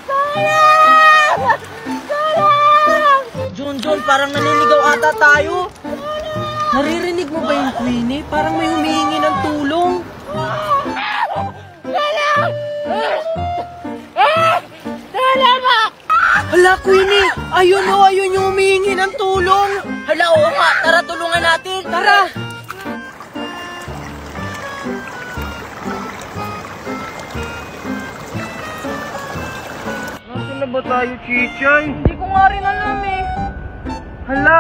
Tulong! Tulong! Junjun, parang naliligaw ata tayo. Naririnig mo ba yung Queenie? Parang may humihingi ng tulong. Tulong! Tulong mo! Hala, Queenie! Ayun yung humihingi ng tulong. Hala, oo nga. Tara, tulungan natin. Tara! Nasaan na ba tayo, Chichay? Hindi ko nga rin alam eh. Hala!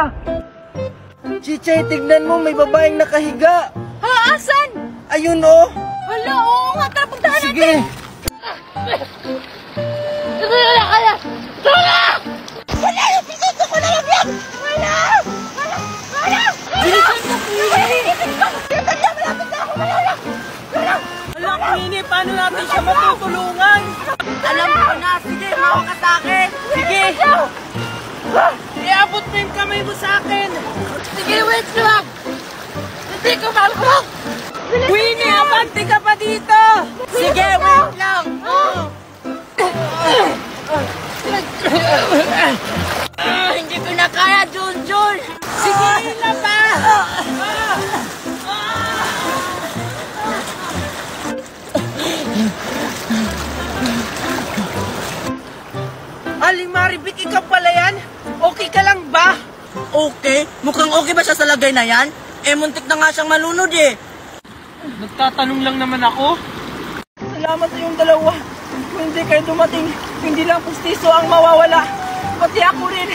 Chichay, tignan mo, may babaeng nakahiga. Ha, asan? Ayun, oh. Hala, oo nga. Tara, puntahan natin. Sige. Tulong ka na! Tulong! Wala! Pinito ko na lang yan! Wala! Wala! Wala! Bilisan mo, Queenie! Bilisan niya! Malapit na ako! Wala! Wala! Hala, Queenie, paano natin siya matutulungan? Alam ko na. Sige, mawa ka sa akin. Sige. Iabot mo yung kamay mo sa akin. Sige, wait lang! Hindi ko malulok! Queenie, abante ka pa dito. Sige, wait lang. Hindi ko na kaya, Junjun! Sige, hila pa. Aling Maribik, ikaw pala yan? Okay ka lang ba? Okay? Mukhang okay ba siya sa lagay na yan? Eh, muntik na nga siyang malunod eh. Nagtatanong lang naman ako. Salamat sa yung dalawa. Kung hindi kayo dumating, hindi lang pustiso ang mawawala. Pati ako rin.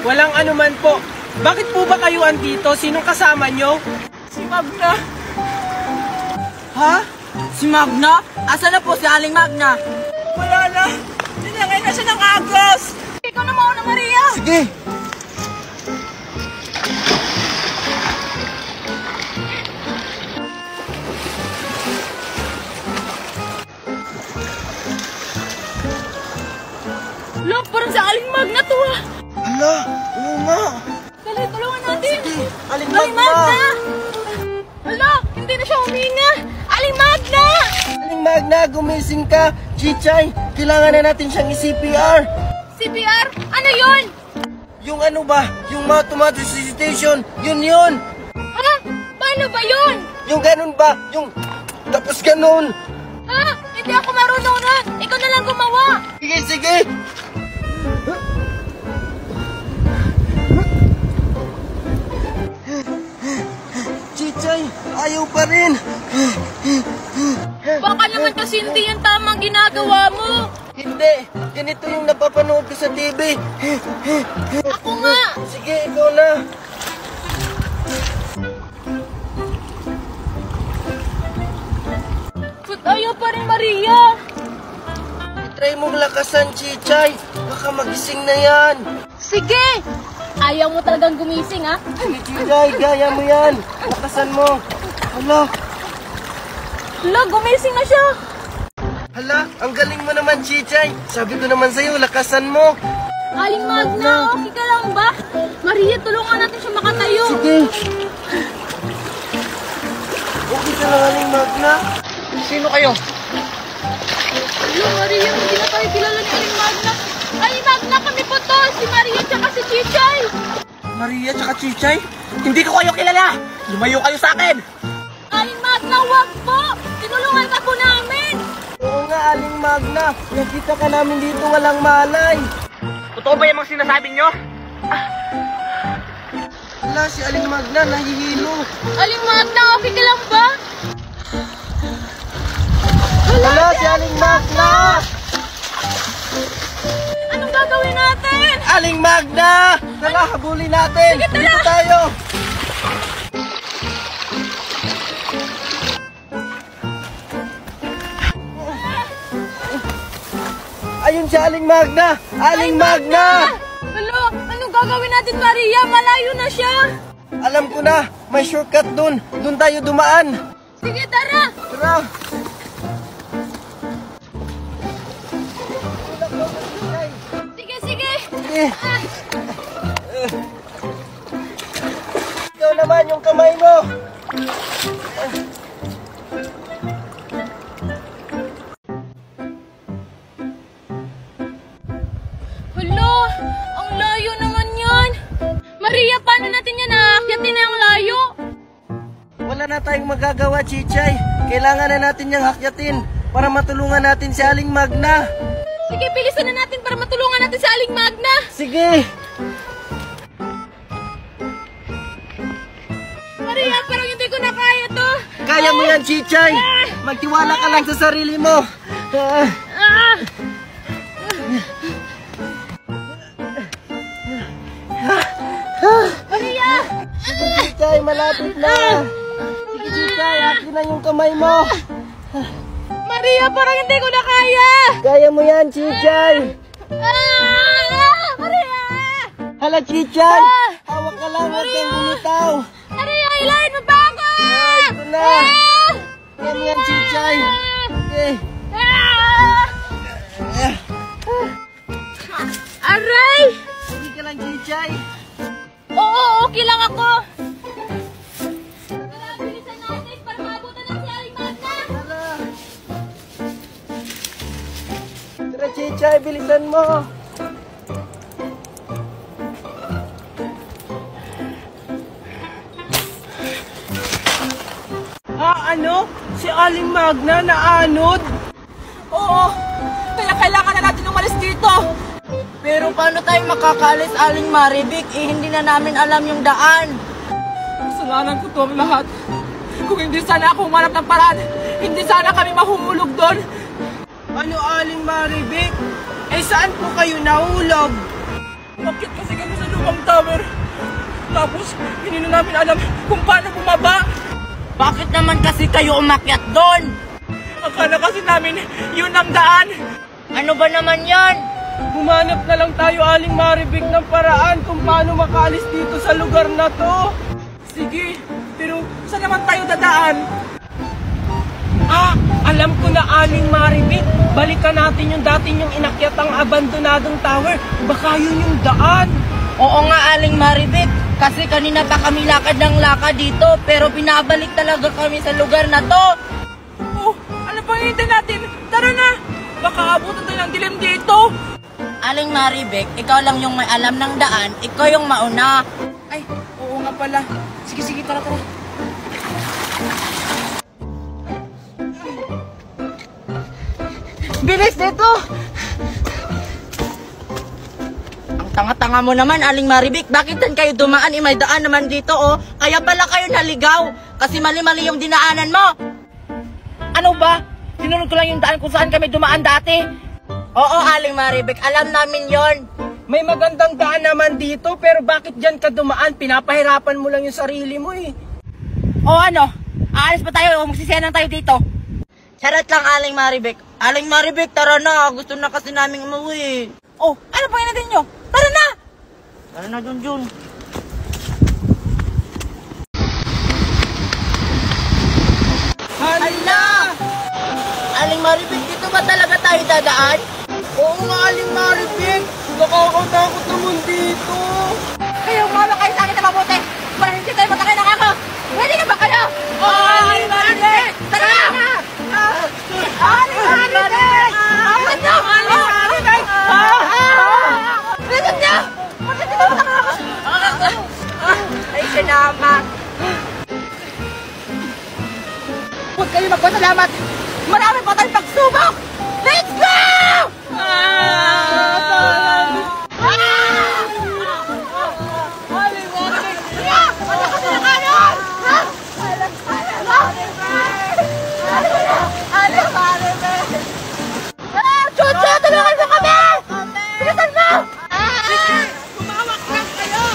Walang anuman po. Bakit po ba kayo andito? Sinong kasama nyo? Si Magna. Ha? Si Magna? Asa na po si Aling Magna? Wala na. Tinangay na siya ng agos. Ikaw na mauna, Maria! Sige. Look, parang sa Aling Magna to ah! Hala, oo nga. Dali, tulungan natin! Aling Aling Magna! Hala, hindi na siya huminga! Aling Magna! Aling Magna, gumising ka. Chichay, kailangan na natin siyang i-CPR. CPR? Ano yun? Yung ano ba? Yung mouth-to-mouth resuscitation. Yun. Ha? Paano ba yun? Yung ganun ba? Yung tapos ganun. Ha? Hindi ako marunong nun! Ikaw na lang gumawa! Sige. Chichay, ayaw pa rin. Baka naman kasi hindi yan tamang ginagawa mo! Hindi, ganito yung napapanood ko sa TV. Ako nga! Sige, ikaw na. Ba't ayaw pa rin, Maria? Try mong lakasan, Chichay. Baka magising na yan. Sige! Ayaw mo talagang gumising, ha? Chichay, gaya mo yan. Lakasan mo. Hala, Hala, gumising na siya! ang galing mo naman, Chichay. Sabi ko naman sa'yo, lakasan mo. Aling Magna, okay ka lang ba? Maria, tulungan natin siya makatayo. Sige. Okay ka lang, Aling Magna. Sino kayo? Hello, Maria, hindi na tayo kilala ni Aling Magna. Aling Magna, kami po to! Si Maria tsaka si Chichay! Maria tsaka Chichay? Hindi ko kayo kilala! Lumayo kayo sa akin! Aling Magna, wag po! Tinulungan ka po namin! Oo nga, Aling Magna. Nakita ka namin dito, walang malay. Totoo ba yung mga sinasabi nyo? Hala, si Aling Magna, nahihilo. Aling Magna, okay ka lang ba? Hala, si Aling Magna! Anong gagawin natin? Aling Magna! Tara, habulin natin! Sige, tara! Dito tayo! Ayun si Aling Magna! Aling Magna! Hello, anong gagawin natin, Maria? Malayo na siya! Alam ko na, may shortcut dun. Dun tayo dumaan. Sige, tara! Tara! Sige, sige! Sige. Ikaw naman yung kamay mo. magagawa, Chichay. Kailangan na natin niyang hakyatin para matulungan natin si Aling Magna. Sige, bilisan na natin para matulungan natin si Aling Magna. Sige! Maria, parang hindi ko na kaya to. Kaya mo yan, Chichay! Magtiwala ka lang sa sarili mo. Ah! Maria! Chichay, malapit na. Sige, Chichay, akin na yung kamay mo. Maria, parang hindi ko na kaya. Kaya mo yan, Chichay. Maria! Hala, Chichay. Hawak ka lang, huwag kang bumitaw. Maria, hilahin mo ba ako? Ito na. Kaya mo yan, Chichay. Okay. Aray! Sige ka lang, Chichay. Oo, okay lang ako. Tara, bilisan natin para maabutan ng si Aling Magna. Tara, Chichay, bilisan mo. Ano? Si Aling Magna naanod? Oo, kaya kailangan na natin umalis dito. Pero paano tayo makakaalis, Aling Maribik? Hindi na namin alam yung daan. Kasalanan ko to ang lahat. Kung hindi sana ako humanap ng paraan, hindi sana kami mahuhulog doon. Ano, Aling Maribik? Saan po kayo nahulog? Bakit kasi kami sa lumang tower? Tapos, hindi na namin alam kung paano bumaba. Bakit naman kasi kayo umakyat doon? Akala kasi namin, yun ang daan. Ano ba naman yan? Humanap na lang tayo, Aling Maribik, ng paraan kung paano makaalis dito sa lugar na to. Sige, pero saan naman tayo dadaan? Alam ko na, Aling Maribik. Balikan natin yung dati yung inakyatang abandonadong tower. Baka yun yung daan. Oo nga, Aling Maribik. Kasi kanina pa kami lakad ng lakad dito, pero binabalik talaga kami sa lugar na to. Oh, ano pang hintay natin? Tara na! Baka abutan tayo ng dilim dito. Aling Maribik, ikaw lang yung may alam ng daan, ikaw yung mauna. Ay, oo nga pala. Sige, tara. Bilis dito! Ang tanga-tanga mo naman, Aling Maribik. Bakit dan kayo dumaan? May daan naman dito, oh. Kaya pala kayo naligaw. Kasi mali-mali yung dinaanan mo. Ano ba? Sinunod ko lang yung daan kung saan kami dumaan dati. Oo, Aling Maribik. Alam namin yon. May magandang daan naman dito, pero bakit dyan ka dumaan? Pinapahirapan mo lang yung sarili mo eh. O ano? Aalis pa tayo o magsisiyanan tayo dito? Charot lang, Aling Maribik. Aling Maribik, tara na. Gusto na kasi naming umuwi. Oh, ano pa natin nyo? Tara na! Tara na, Junjun. Hala! Aling Maribik, dito ba talaga tayo dadaan? Oo nga, Aling Maribik. Nakakatakot naman dito. Kayo, umama kayo sa akin na mabuti. Para hindi tayo magkakain ng ako. Ready na ba kayo? Aling Maribik! Tara na! Aling Maribik! Awan nyo! Aling Maribik! Bilisan nyo! Bakit dito ba ako? Ay, salamat. Huwag kayo magpasalamat. Marami pa tayong pagsubok. Let's go! Chucho, tulungan mo kami! Bilisan mo! Tumawak lang kayo!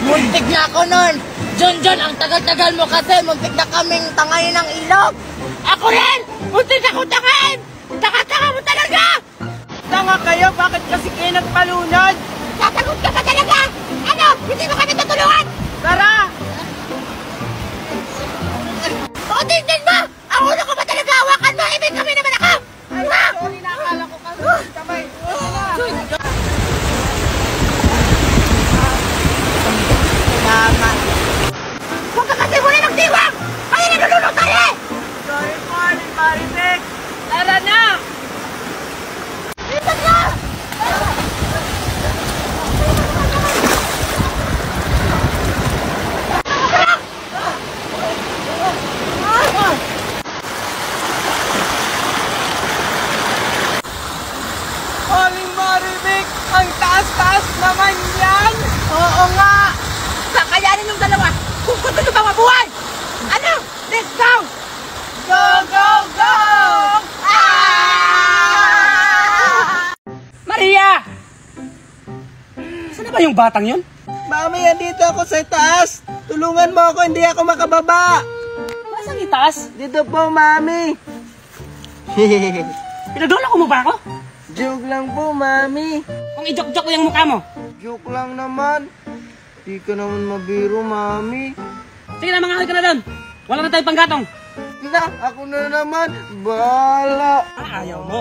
Muntik na ako nun! Junjun, ang tagal-tagal mo kasi muntik na kaming tangayin ng ilog! Ako rin! Muntik na akong tangayin! Taka-taka mo talaga! Tanga kayo, bakit kasi kayo nagpalunod? Sasagot ka ba talaga? Ano? Hindi mo kami tutulungan? Tara! Pakitin mo! Ang ulo ko ba talaga? Hawakan mo! Ibig kami naman ako! Sorry, nakakala ko kasi sabay. Tama. Huwag ka kasi muli magdiwang! Kaya nalulunod tayo eh! Sorry po, Aling Maribik. Tara na! Bilisan mo! yung batang yun? Mami, andito ako sa taas. Tulungan mo ako, hindi ako makababa. Nasaan itaas? Dito po, Mami. Pinagdolako mo ba ako? Joke lang po, Mami. Kung i-joke-joke ko yung mukha mo. Joke lang naman. Di ka naman mabiro, Mami. Sige na, mga ka na doon. Wala na tayong panggatong. Na, ako na naman. Bahala. Ayaw mo.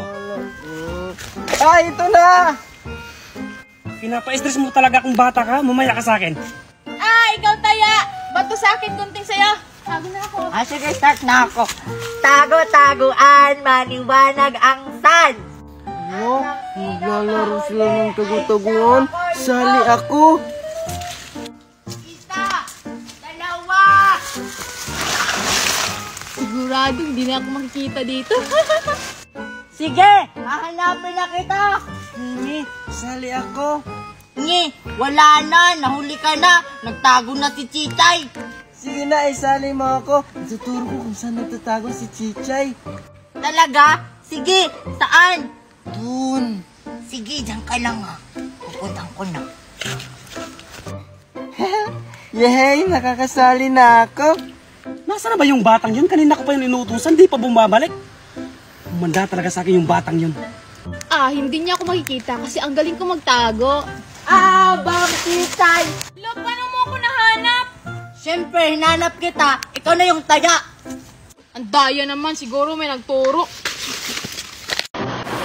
Ito na. Pinapa-stress mo talaga kung bata ka, mamaya ka sa akin. Ikaw taya! Bato sa akin, gunting sa'yo. Tago na ako. Sige, start na ako. Tago-taguan, maliwanag ang sun. Ano? Maglalaro sila ng tagu-taguan. Sali ako. Isa! Dalawa! Sigurado, hindi na ako makikita dito. Sige, hahanapin na kita. Sali ako. Wala na, nahuli ka na. Nagtago na si Chichay. Sige na, isali mo ako. Tuturo ko kung saan nagtatago si Chichay. Talaga? Sige, saan? Dun. Sige, diyan ka lang ha. Pupuntan ko na. Yehey, nakakasali na ako. Nasaan na ba yung batang yun? Kanina ko pa yung inuutusan, di pa bumabalik. Umanda talaga sa akin yung batang yun. Hindi niya ako makikita kasi ang galing ko magtago. Bang Chichay! Look, paano mo ako nahanap? Siyempre, hinanap kita. Ikaw na yung taya. Ang daya naman, siguro may nagturo.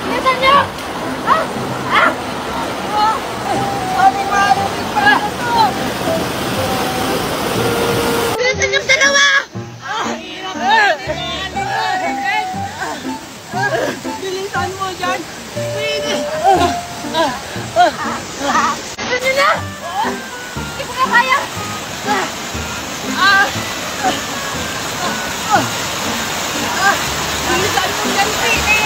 Nasaan niya? Nasaan yung dalawa? Bilisan mo dyan! Nasaan niyo na? Hindi ko na kaya. Bilisan mo dyan, Pili!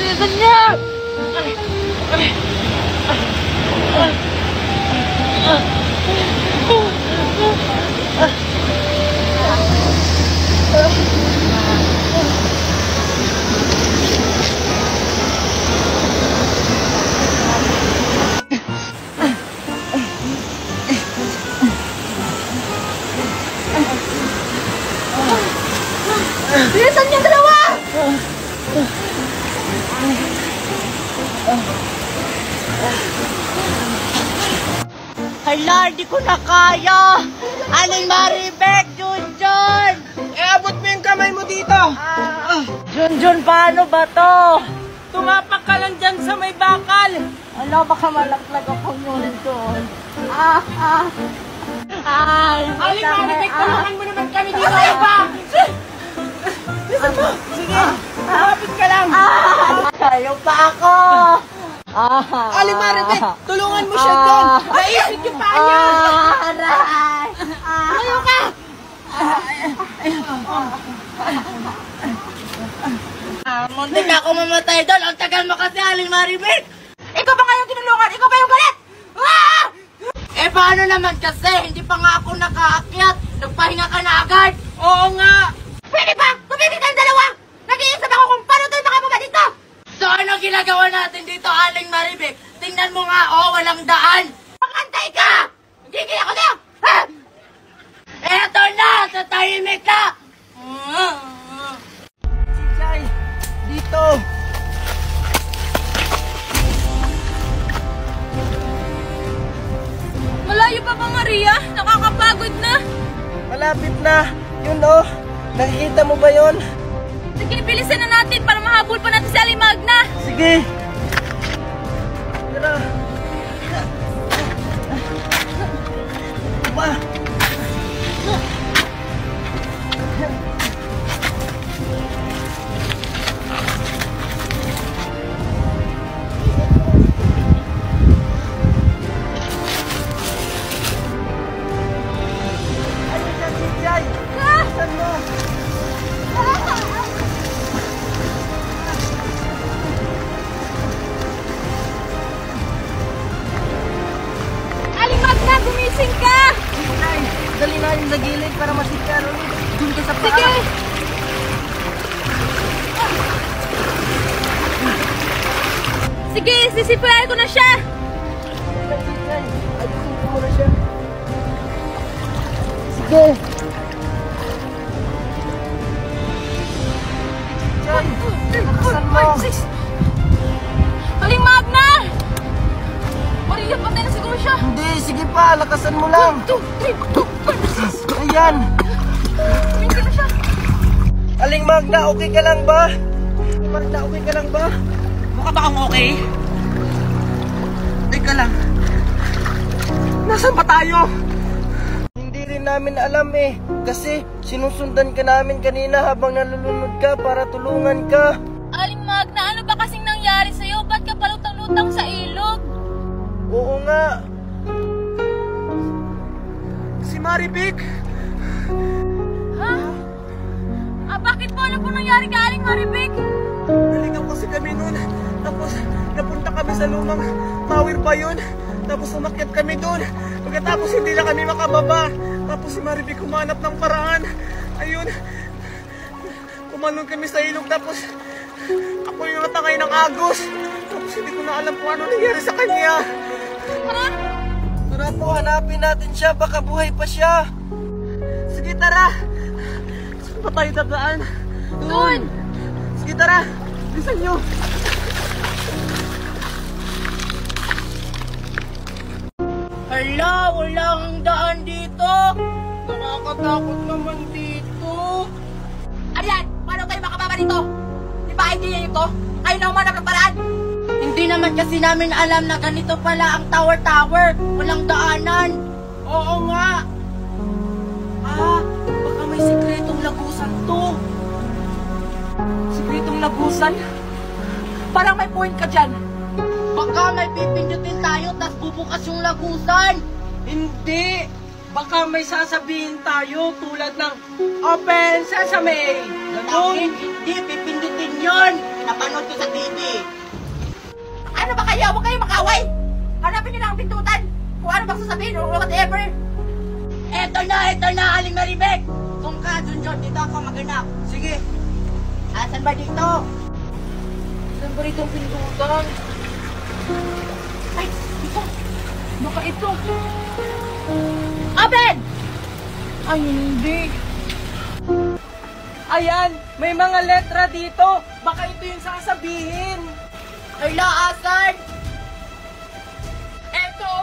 Nasaan niya? Nasaan niya dalawa? Hala, di ko na kaya. Aling Maribek, Junjun! Abot mo yung kamay mo dito. Junjun, paano ba to? Tumapak ka lang dyan sa may bakal! Ala, baka malaklag ako Junjun. Aling Maribek, tulungan mo naman kami dito! Ano ba? Sige, lapit ka lang! Kayo pa ako! Aling Maribek, tulungan mo siya doon. Naisip yung paa niya! Aray! Ayaw ka! Muntik na ako mamatay doon. Ang tagal mo kasi, Aling Maribek! Ikaw ba kayong tinulungan? Ikaw ba yung galit? Paano naman kasi? Hindi pa nga ako nakaakyat. Nagpahinga ka na agad. Oo nga! Pwede ba? Tumigil kang dalawa! Nag-iisip ako kung paano tayo makababa dito! So ano ginagawa natin dito, Aling Maribek? Tingnan mo nga, walang daan! Pag-antay ka! Gigil ako na! Ha? Eto na! Tatahimik ka! Chichay, dito. Malayo pa ba, Maria? Nakakapagod na. Malapit na. Yun oh. Nakikita mo ba yun? Sige, bilisan na natin para mahabol pa natin si Aling Magna. Sige. Tara. Pa. Chichay. Saan mo? Aling Magna, gumising ka! Chichay, dali na yung sa gilid para masigaro ulit. Doon ka sa paa. Sige! Sige, sisipayan ko na siya! Ayusin ko muna siya. Sige. Chay, lakasan mo. Aling Magna! Maria, patay na siguro siya! Hindi, sige pa, lakasan mo lang. 1, 2, 3, 2, 1! Ayan. Hindi na siya! Aling Magna, okay ka lang ba? Aling Magna, okay ka lang ba? Mukha ba kang okay? Teka lang. Nasaan pa tayo? Hindi rin namin alam eh. Kasi sinusundan ka namin kanina habang nalulunod ka para tulungan ka. Aling Magna, ano ba kasing nangyari sa'yo? Ba't ka palutang-lutang sa ilog? Oo nga. Si Marivic! Ha? Bakit po? Ano po nangyari ka, Aling Marivic? Naligaw kasi kami noon. Tapos napunta kami sa lumang tower pa yun. Tapos umakyat kami doon. Pagkatapos hindi na kami makababa. Tapos si Marivic humanap ng paraan. Ayun. Kumalong kami sa ilog. Tapos ako yung natangay ng agos. Tapos hindi ko na alam kung ano nangyari sa kanya. Ha? Tara po, hanapin natin siya. Baka buhay pa siya. Sige, tara. Saan pa tayo dadaan? Doon! Sige, tara. Bilisan nyo. Hala, walang daan dito. Nakakatakot naman dito. Ayan! Paano kayo makababa dito? Di ba idea nyo to? Kayo na humanap ng paraan? Hindi naman kasi namin alam na ganito pala ang tower-tower. Walang daanan. Oo nga. Baka may sikretong lagusan to. Sikretong lagusan? Parang may point ka dyan. Baka may pipindutin tayo tas bubukas yung lagusan. Hindi. Baka may sasabihin tayo tulad ng Open Sesame. Bakit hindi pipindutin yon? Napanood ko sa TV. Ano ba kayo? Huwag kayo makaway! Hanapin nyo lang ang pintutan! Kung ano bang sasabihin or whatever! Eto na, Aling Marivic. Kung ka, John, dito ako maganap. Sige. Asan ba dito? Saan ba rito ang pintutan? Ay! Ito! Baka ito! Open! Ay, hindi. Ayan, may mga letra dito. Baka ito yung sasabihin. Hala, asan? Eto.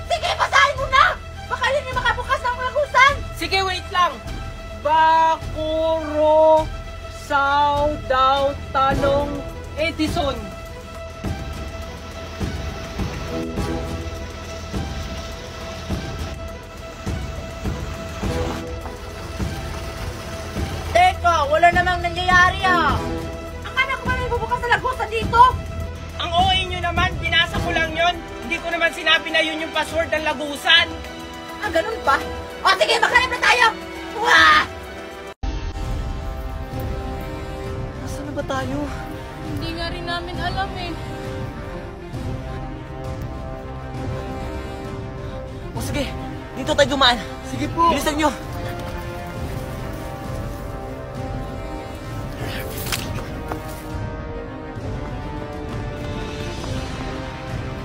Sige, basahin mo na! Baka yun yung makabukas ng lagusan! Sige, wait lang. Bakuro Sao daw tanong Edison. Teka, wala namang nangyayari Akala ko ba may bubukas na lagusan dito? Ang OA nyo naman, binasa ko lang yon. Hindi ko naman sinabi na yun yung password ng lagusan. Ganun ba? O sige, maghanap na tayo! Wah! Nasaan na ba tayo? Hindi nga rin namin alam eh. O sige, dito tayo dumaan. Sige po. Bilisan nyo.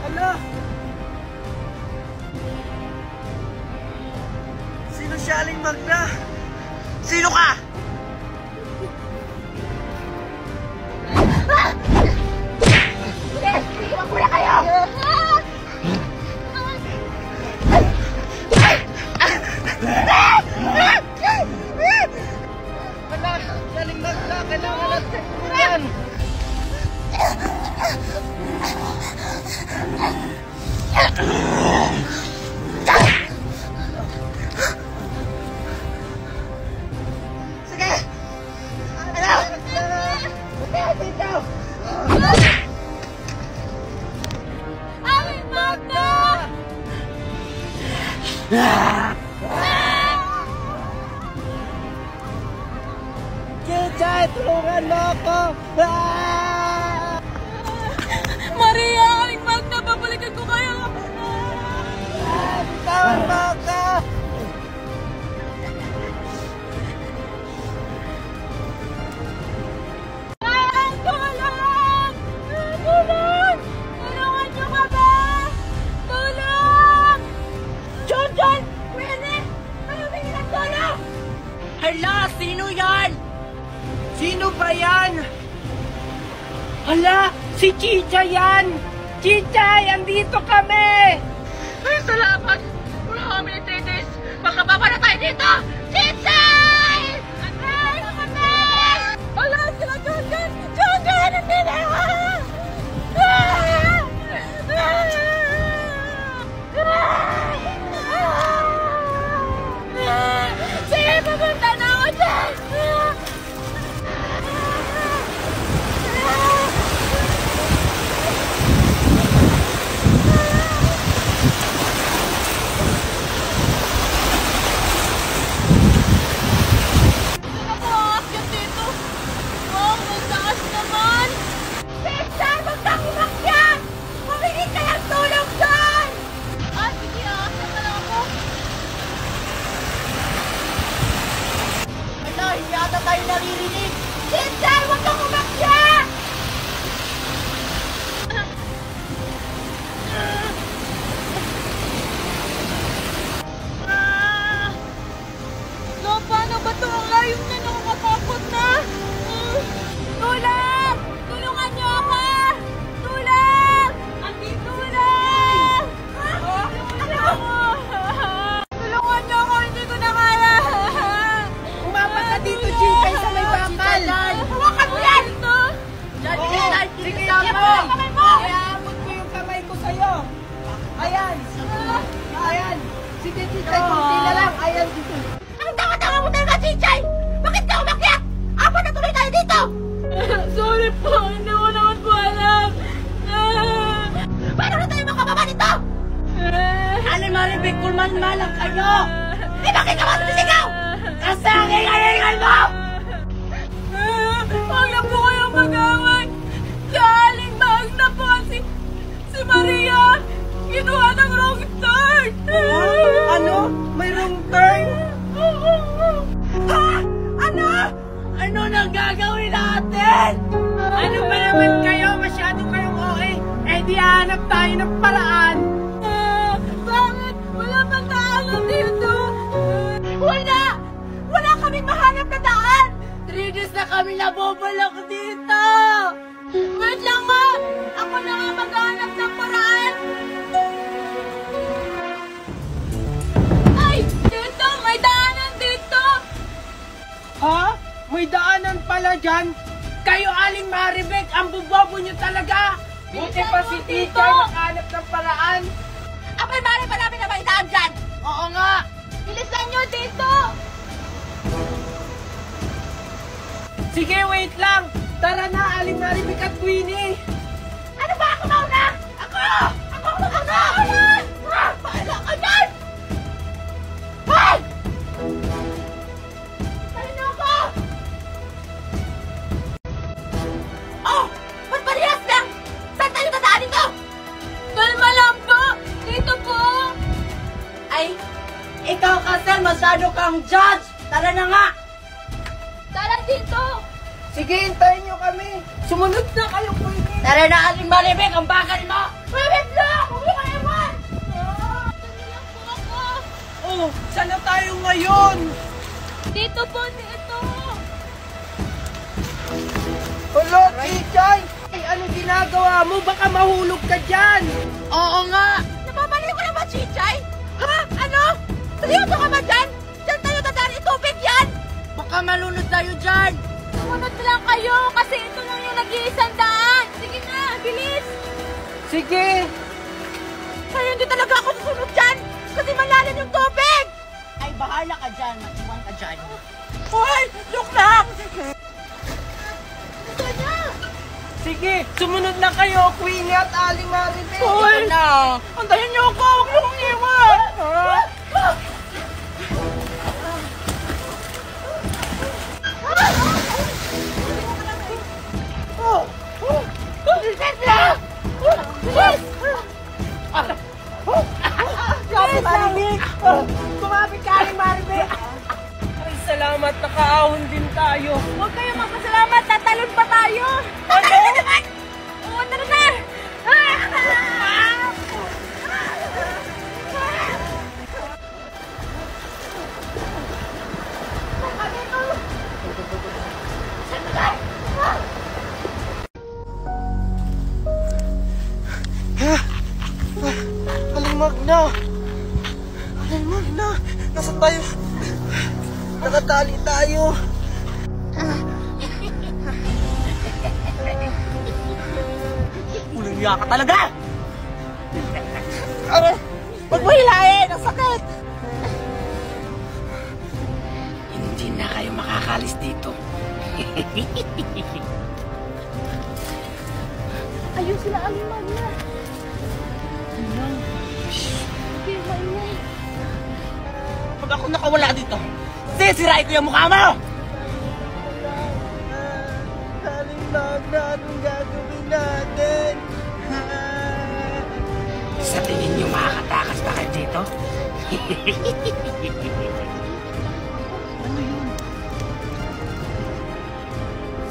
Hala! Sino siya, Aling Magna? Sino ka? Sige, magmula kayo! Hala! Aling Magna! Kailangan natin tulungan! Sige! Ano? Dito! Aling Magna! Kichay, tulungan mo ako! Maria! Aling Magna! Babalikan ko kayo! Tawag mo ako! Hala, si Chicha yan! Chichay, andito kami! Ay, salamat! Wala kami ni Titis! Makababa na tayo dito! Chichay! Aray! Aray! Wala sila, Jogan! Jogan! Hindi na! Sige, pupunta na ako dyan! Tayo naririnig! Chinchay! Huwag kang umakyat! No, paano ba ito? Ang layo na, nakakatakot na! Tulong! Tulungan niyo ako! Tulong! Andito tulong! Tulungan niyo ako! Hindi ko na kaya! Umapat ka dito, Chinchay, sa may bakal! Hawakan mo yan! Sige, Kamay! Kamay mo! Iabot ko yung kamay ko sa'yo! Ayan! Ayan! Sige, Chinchay, kunti na lang! Ayan, dito! Anong tanga-tanga mo talaga, Chinchay? Bakit ka umakyat? Apat na tuloy tayo dito! Sorry po! Hindi ko naman po alam! Paano na tayo makababa nito? Aling Maribig, kulman-malang kayo! Di ba kayo naman sumisigaw? Kasi ang ingay-ingay mo! Huwag na po kayong mag-away! Galing Magna po si Maria! Ginawa ng wrong turn! Ano? May wrong turn? Ha? Ano? Ano nang gagawin natin? Ano ba naman kayo? Masyado kayong OA. Eh di hanap tayo ng paraan. Bakit? Wala bang daanan dito? Wala! Wala kaming mahanap na daan! 3 days na kami nabubalak dito! Wait lang ma! Ako na nga maghanap ng paraan! Ay! Dito! May daanan dito! Ha? May daanan pala dyan? Kayo, Aling Maribek, ang bubobo nyo talaga! Buti pa si Dito! Tita nakahanap ng paraan! Apoy, mali pa namin na may daan dyan! Oo nga! Bilisan nyo dito! Sige, wait lang! Tara na, Aling Maribek at Queenie! Ano ba? Ako mauna! Ako! Ako mauna! Paala ka dyan! Hoy! Tara niyo ako! Oh! Ba't parehas lang? Saan tayo dadaanin ko? Kalma lang po! Dito po! Ay, ikaw kasi masyado kang judge! Tara na nga! Tara dito! Sige, hintayin nyo kami! Sumunod na kayo, Queenie! Tara na, Aling Maribek! Ang bakal mo! Wait lang! Huwag mo kayo man! Dali lang po ako! Oh, saan na tayo ngayon? Dito po! Dito! Hello, Chichay! Ay, ano ginagawa mo? Baka mahulog ka dyan! Oo nga! Napapaliw ko na ba, Chichay? Ha? Ano? Seryoso ka ba dyan? Diyan tayo dadaan, itubig yan! Baka malunod tayo dyan! Sumunod lang kayo kasi ito lang yung nag-iisang daan! Sige na! Bilis! Sige! Kaya hindi talaga ako susunod dyan! Kasi malalim yung tubig! Ay, bahala ka dyan. Matiwang ka dyan. Hoy! Look lang! Ito na! Sige, sumunod na kayo, Queenie at Aling Maribek! Ito na! Antayin niyo ako! Huwag niyo kong iwan! Bilis lang! Bilis! Aling Maribek! Kumapit ka, Aling Maribek! Ay, salamat. Nakaahon din tayo. Huwag kayong magpasalamat! Tatalon pa tayo! Ano na naman? Oo, tara na! Magna! Aling Magna! Nasaan tayo? Nakatali tayo! Ulang iya ka talaga! Huwag mo hilahin! Ang sakit! Hindi na kayo makakalis dito. Ayun sila, Aling Magna. Sige, maingay. Pag ako nakawala dito, sisirain ko yung mukha mo! Aling Magna, anong gagawin natin? Sa tingin niyo makakatakas pa kayo dito?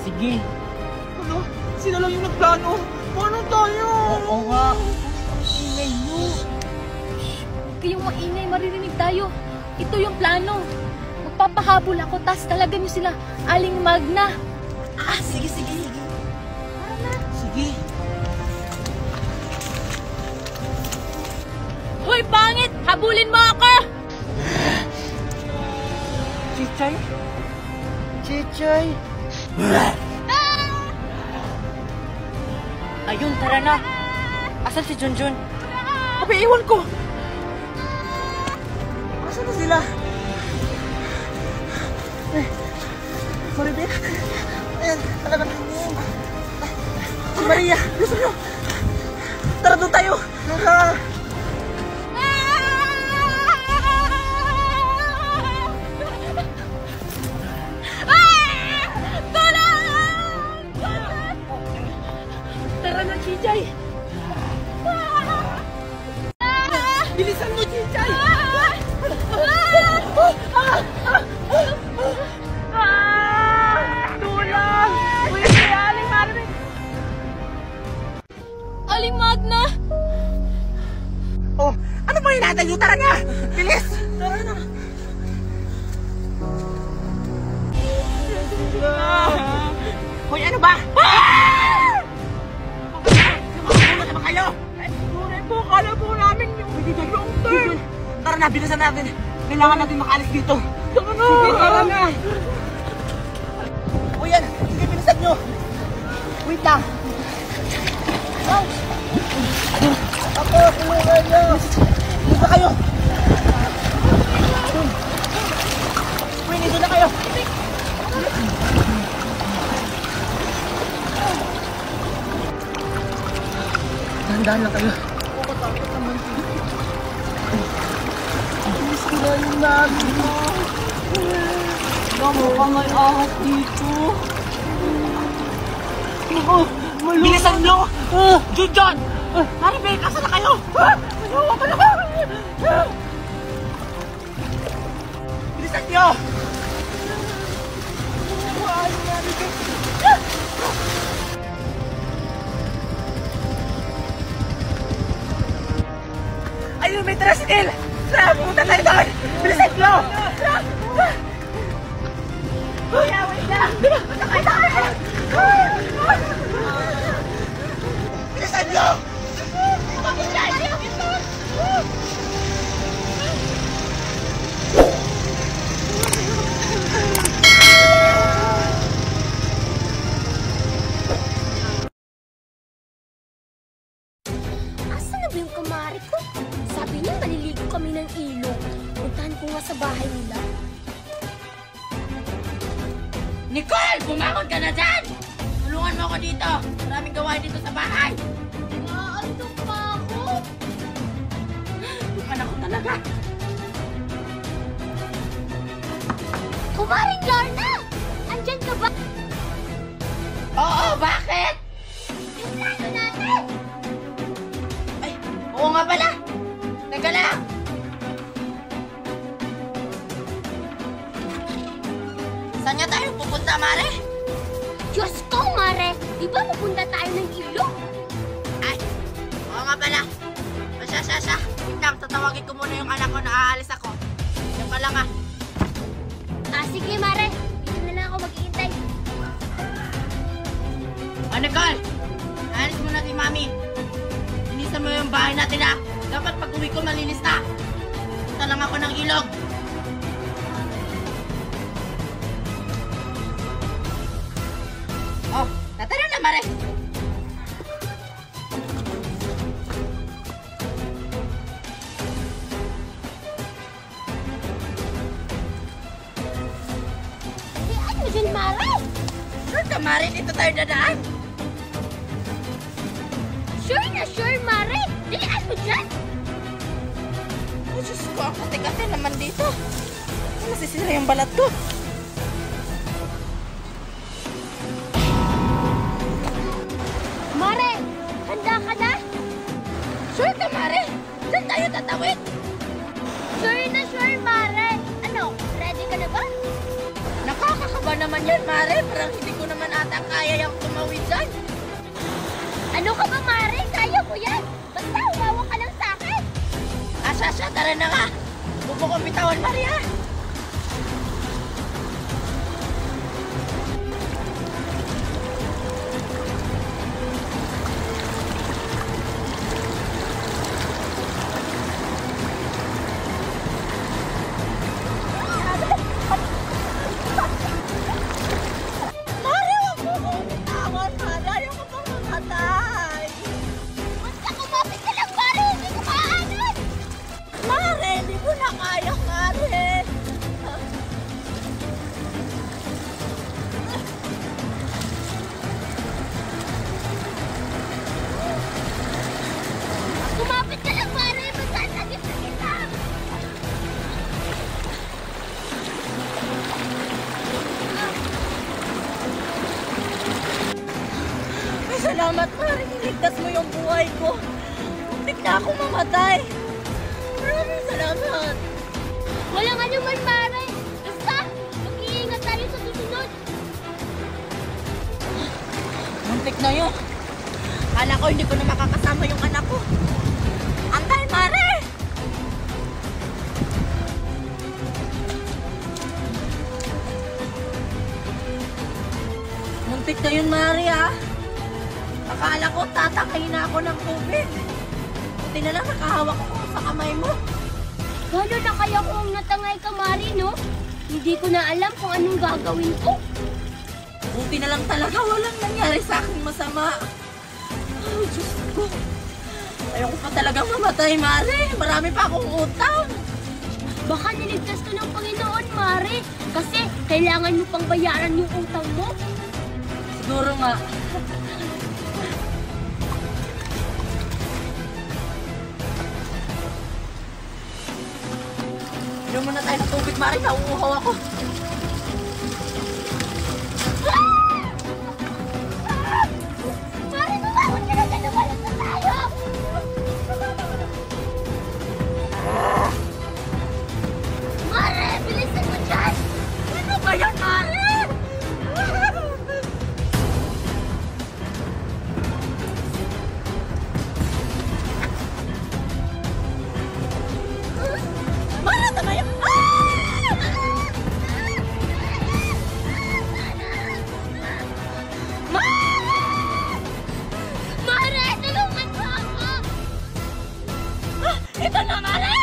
Sige. Ano? Sino lang yung nagplano? Paano tayo? Oo nga. Ingay mo. Huwag kayong maingay, maririnig tayo. Ito yung plano. Magpapahabol ako, tas talagan niyo sila. Aling Magna. Sige. Tara na. Sige. Hoy, pangit! Habulin mo ako! Chichay? Chichay! Ayun, tara na. Asan si Junjun? Abi, iwan ko! Asan na sila? Maribek? Ayan, talaga na yun. Si Maria, gusto nyo? Tara doon tayo! Tara! Tara na, Chichay! Bilisan mo, Chichay! Tulang! Uy, si Aling Maribek! Aling Magna! Oh, ano ba hinatay niyo? Tara na! Bilis! Tara na! Hoy, ano ba? Nakakula naman kayo! Tunay po, kala po namin yung long term! Tara na, bilisan natin. Kailangan natin makaalis dito. Tara na! Sige, tara na! O yan, sige, bilisan nyo. Wait lang. Ako, tulungan niyo! Dito kayo. Uy, dito na kayo. Dahan-dahan lang kayo. Sirayin namin mo! Mukhang may ahas dito! Bilisan nyo! Junjun! Maribek, asan na kayo? Ayaw ko na! Bilisan nyo! Ayun, may tricycle! Tara, pumunta tayo doon! Bilisan nyo! Kuya, wait lang! Sakay tayo! Bilisan nyo! Asan na ba yung kumari ko? Sabi niya maliligo kami ng ilog. Puntahan ko nga sa bahay nila. Nicole! Bumangon ka na dyan! Tulungan mo ako dito! Maraming gawain dito sa bahay! Naantok pa ako. Bukan ako talaga! Kumaring Lorna! Andyan ka ba? Oo, bakit? Yung plano natin! Ay, oo nga pala! Teka lang! Saan nga tayo pupunta, Mare? Diyos ko, Mare! Di ba pupunta tayo ng ilog? Ay, oo nga pala. Siya. Wait lang, tatawagin ko muna yung anak ko na aalis ako. Yan pa lang ah. Sige, Mare. Dito na lang ako mag-iintay. Nicole! Aalis mo na si Mami. Inisan mo yung bahay natin ah. Dapat pag uwi ko malilista. Punta lang ako ng ilog. Oh, natalo na, Mare. Ano dyan, Mare? Sure ka, Mare? Dito tayo dadaan. Sure na sure, Mare. Diyan mo dyan. Oh, Diyos ko, ang kate-kate naman dito. Masisira yung balat ko. Mare, handa ka na? Sure ka, Mare? Saan tayo tatawid? Sure na sure, Mare. Ano, ready ka na ba? Nakakakaba naman yan, Mare. Parang hindi ko naman ata kaya yung tumawid dyan. Ano ka ba, Mare? Kaya ko yan. Basta humawa ka lang sa akin. Asya, tara na nga. Bubo kong bitawan, Maria. Mare, huwag mo kong bitawan, Mare. Ayaw ko pang mamatay. Basta kumapit ka lang, Mare. Hindi ko kaanan. Mare, hindi ko na kaya, Mare. Kumapit ka lang, Mare. Basta sakit na kita. Ay, salamat, Mare. Iligtas mo yung buhay ko. Muntik na ako mamatay. Maraming salamat. Walang ano man, Mare. Basta, mag-iingat tayo sa susunod. Muntik na yun. Kala ko hindi ko na makakasama yung anak ko. Antay, Mare! Muntik na yun, Mare, ah. Akala ko tatakayin na ako ng tubig. Buti na lang nakahawak ako sa kamay mo. Gano'n na kaya kung natangay ka, Mare, no? Hindi ko na alam kung anong gagawin ko. Buti na lang talaga walang nangyari sa akin masama. Oh, Diyos ko. Ayoko pa talagang mamatay, Mare. Marami pa akong utang. Baka niligtas ka ng Panginoon, Mare. Kasi kailangan mo pang bayaran yung utang mo. Siguro nga. Inom muna tayo ng tubig, Mare. Nauuhaw ako. Mare, tumawag ka na dyan. Umalis na tayo. Mare, bilisan mo dyan. Ano ba yan, Mare? Mare, tama yan. Mare, tulungan mo ako. Ito na, Mare!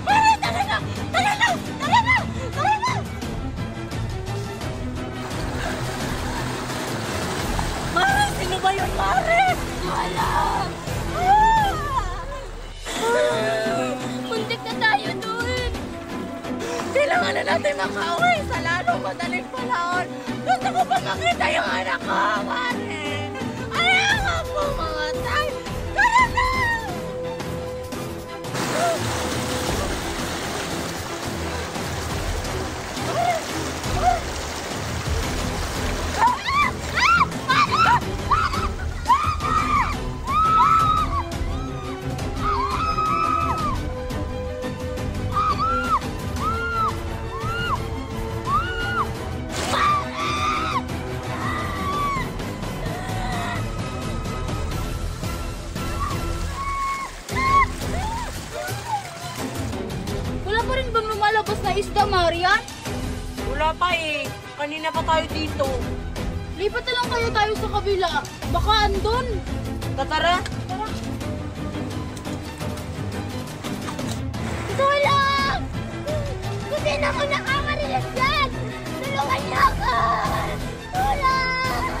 Mare, tara na! Tara na! Tara na! Tara na! Mare, sino ba yun, Mare? Wala. Muntik na tayo dun. Kailangan na natin makauwi sa lalong madaling panahon. Gusto ko pa makita yung anak ko, Mare. Ayaw mo mamatay. Tara na! May isda, Marian? Wala pa eh. Kanina pa tayo dito. Lipat na lang kaya tayo sa kabila. Baka andun. Tara. Tulong! Kung sino mo nakakarinig dyan! Tulungan niyo ako! Tulong!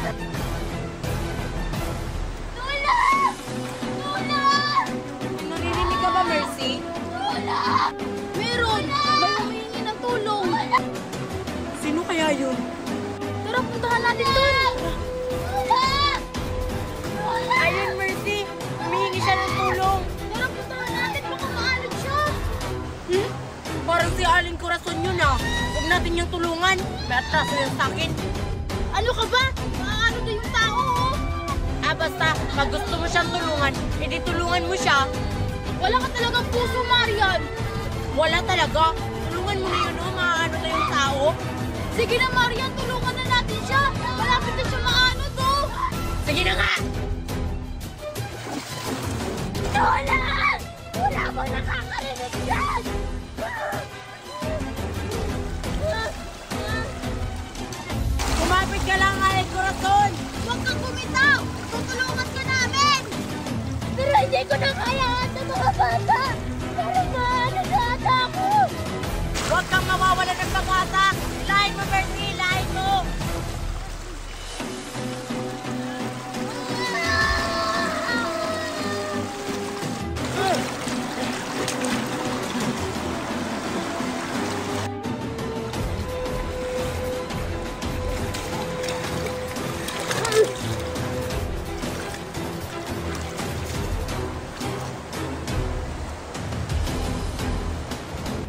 Tulong! Tulong! Naririnig ka ba, Mercy? Tulong! Meron! May humihingi ng tulong! Sino kaya yun? Tara, puntahan natin doon! Tulong! Ayun, Mercy. Humihingi siya ng tulong. Tara, puntahan natin! Baka maalog siya! Parang si Aling Corazon yun ah. Huwag natin yung tulungan. May atraso yan sa akin. Ano ka ba? Maano na yung tao, oh? Basta, pag gusto mo siyang tulungan, edi tulungan mo siya. Wala ka talagang puso, Marian! Wala talaga. Tulungan mo na yun, oh. Maano na yung tao. Sige na, Marian, tulungan na natin siya! Malapit na siya maano to! Sige na nga! Tulong! Wala mo nakakarinig dyan! Kumapit ka lang, Aling Corazon. Huwag kang bumitaw! Tutulungan ka namin! Pero hindi ko na kayaan ng mga bata! Pero maano na ata ako! Huwag kang mawawala ng pag-asa. Ilahin mo, Mercy. Ilahin mo.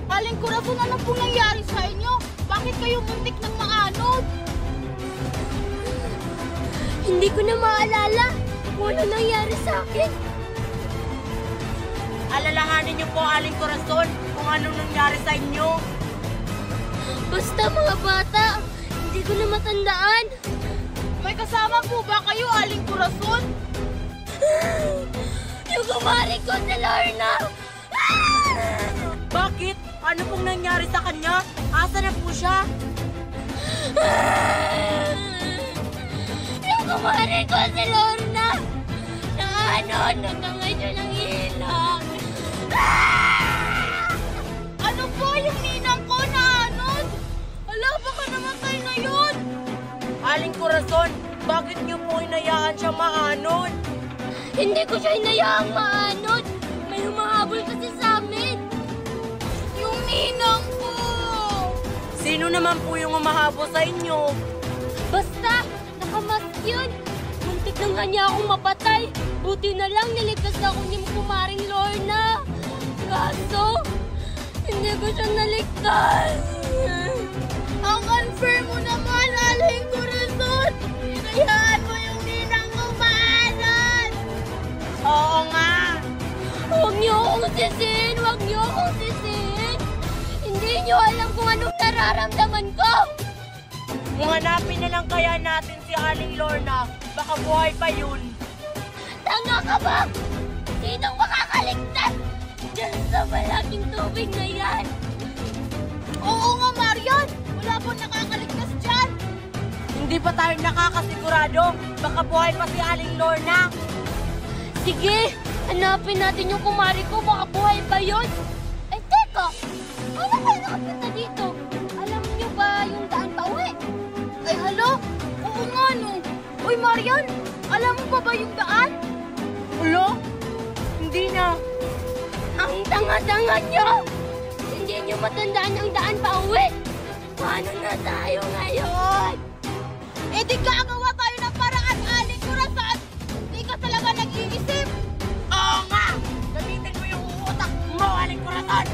Aling Corazon, ano pong nangyari sa inyo? Bakit kayo muntik ng maanod? Hindi ko na maalala kung ano nangyari sa akin. Alalahanin niyo po, Aling Corazon, kung anong nangyari sa inyo. Basta mga bata, hindi ko na matandaan. May kasama po ba kayo, Aling Corazon? Yung kumari ko si Lorna! Bakit? Ano pong nangyari sa kanya? Asa na po siya? Yung kumari ko si Lorna! Naanon hanggang ngayon ang ilang! Ano po yung ninang ko naanon? Ala, baka namatay na yun! Aling Corazon, bakit niyo po inayaan siya maanod? Hindi ko siya hinayaang maanod! May humahabol kasi sa amin! Yung ninang ko! Sino naman po yung umahabo sa inyo? Basta, nakamask yun! Muntik na nga niya akong mapatay! Buti na lang niligtas ako ni Kumaring Lorna! Kaso, hindi ko siya naligtas! Ang unfair mo naman, Aling Corazon! Hinayaan mo yung ninang ko maanan! Oo nga! Huwag niyo akong sisihin! Huwag niyo akong sisihin! Hindi niyo alam kung anong nararamdaman ko! Kung hanapin na lang kaya natin si Aling Lorna, baka buhay pa yun. Tanga ka ba? Sinong makakaligtas? Diyan sa malaking tubig na yan! Oo nga, Marian! Wala po nakakaligtas dyan! Hindi pa tayo nakakasigurado, baka buhay pa si Aling Lorna. Sige! Hanapin natin yung kumari ko, baka buhay pa yun! Eh, teka! Ano kayo nakapunta dito? Alam niyo ba yung daan pa uwi? Ay, hala! Oo nga, no! Uy, Marian! Alam mo ba yung daan? Ulo? Hindi na. Ang tanga-tanga niyo! Hindi niyo matandaan ang daan pa uwi! Paano na tayo ngayon? Eh, di gagawa tayo ng paraan, Aling Corazon! Di ka talaga nag-iisip! Oo nga! Gamitin mo yung utak mo, Aling Corazon!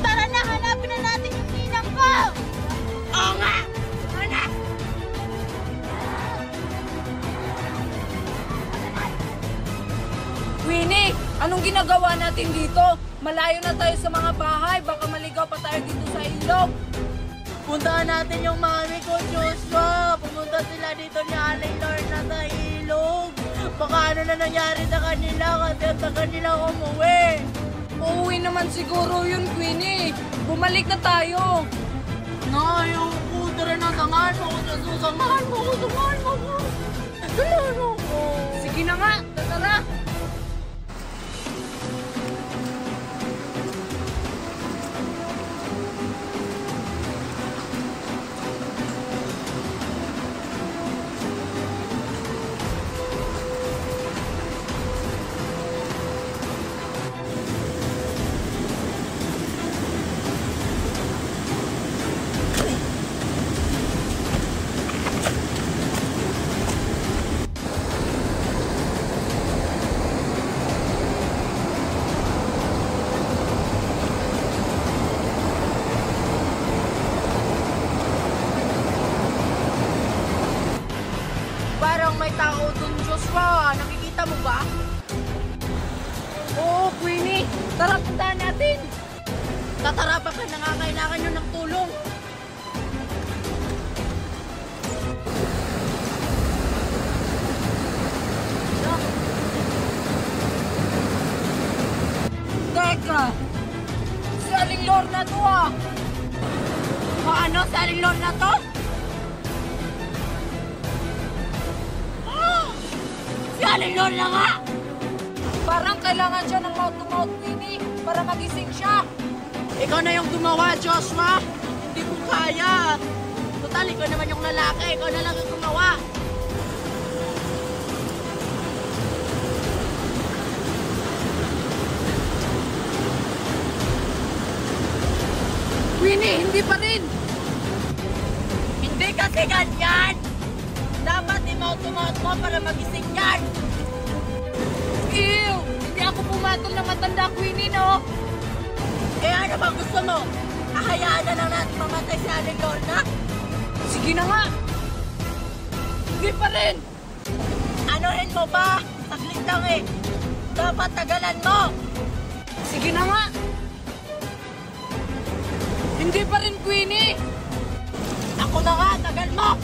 Tara na, hanapin na natin yung ninang ko! Oo nga! Tara na! Winnie, anong ginagawa natin dito? Malayo na tayo sa mga bahay. Baka maligaw pa tayo dito sa ilog. Puntahan natin yung mami ko, Joshua! Pumunta sila dito ni Aling Lorna sa ilog! Baka ano na nangyari sa kanila kasi sa kanila umuwi! Uuwi naman siguro yun, Queenie. Bumalik na tayo. Ayoko. Tara na, samahan mo ko. Samahan mo ko. Samahan mo ko. Samahan mo ko. Sige na nga, tara. Parang may tao dun, Joshua. Nakikita mo ba? Oo, Queenie. Tara, puntahan natin. Tatara pa ka, nangangailangan nyo ng tulong. Teka. Si Aling Lorna to ah. Ano? Si Aling Lorna to? Si Aling Lorna nga! Parang kailangan siya ng mouth-to-mouth, Queenie, para magising siya. Ikaw na yung gumawa, Joshua. Hindi ko kaya. Total, ikaw naman yung lalaki. Ikaw na lang yung gumawa. Queenie, hindi pa rin. Hindi kasi ganyan. Dapat i-mouth-to-mouth mo para magising yan. Ew! Hindi ako pumatol na matanda, Queenie, no? Kaya ano bang gusto mo? Ahayaan na lang natin mamatay si Aling Lorna? Sige na nga. Hindi pa rin. Anuhin mo ba? Saglit lang eh. Dapat tagalan mo. Sige na nga. Hindi pa rin, Queenie. Ako na nga, tagal mo.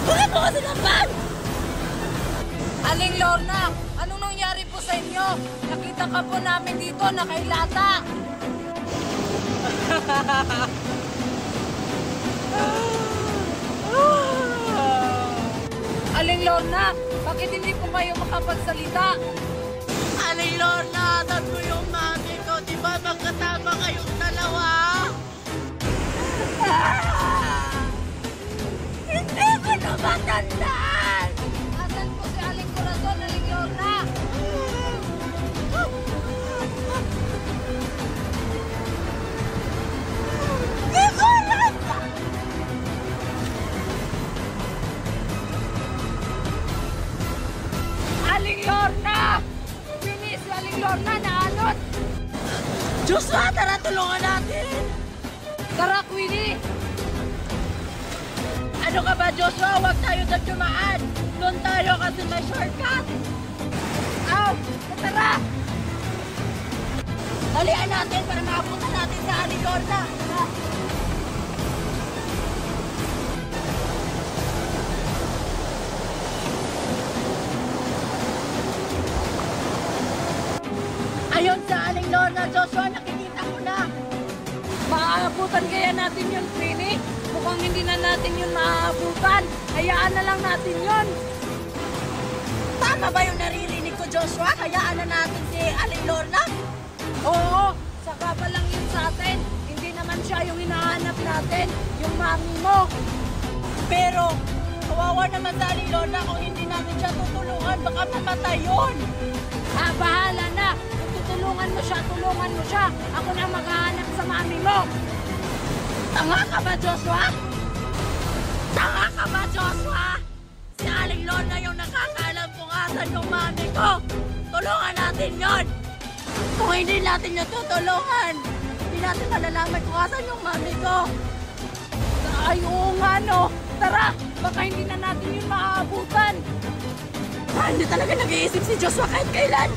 Bakit mo kasi naman? Aling Lorna, anong nangyari po sa inyo? Nakita ka po namin dito, nakailata. Aling Lorna, bakit hindi po kayo makapagsalita? Aling Lorna, tatlo yung mami ko. Di ba magkatama kayong dalawa? Hindi ko na matandaan! Asan po si Aling Corazon, Aling Lorna? Hindi ko alam! Aling Lorna! Queenie, si Aling Lorna naanot! Joshua, tara tulungan natin! Tara, Queenie! Ano ka ba, Joshua? Huwag tayo doon dumaan! Doon tayo kasi may shortcut! Aw! Tara! Dalian natin para makapunta natin sa Aling Lorna! Tara! Ayun sa Aling Lorna, Joshua, nakikita ko na! Maaabutan kaya natin yun, Queenie? Mukhang hindi na natin yun maaabutan. Hayaan na lang natin yun. Tama ba yung naririnig ko, Joshua? Hayaan na natin si Aling Lorna? Oo, saka pa lang yun sa atin. Hindi naman siya yung hinahanap natin, yung mami mo. Pero, kawawa naman sa Aling Lorna kung hindi natin siya tutulungan. Baka mamatay yun! Bahala na. Kung tutulungan mo siya, tulungan mo siya. Ako na maghahanap sa mami mo. Tanga ka ba, Joshua? Tanga ka ba, Joshua? Si Aling Lorna yung nakakaalam kung asan yung mami ko. Tulungan natin yon. Kung hindi natin yung tutulungan, hindi natin malalaman kung asan yung mami ko. Ay, oo nga, no. Tara, baka hindi na natin yun maaabutan. Hindi talaga nag-iisip si Joshua kahit kailan.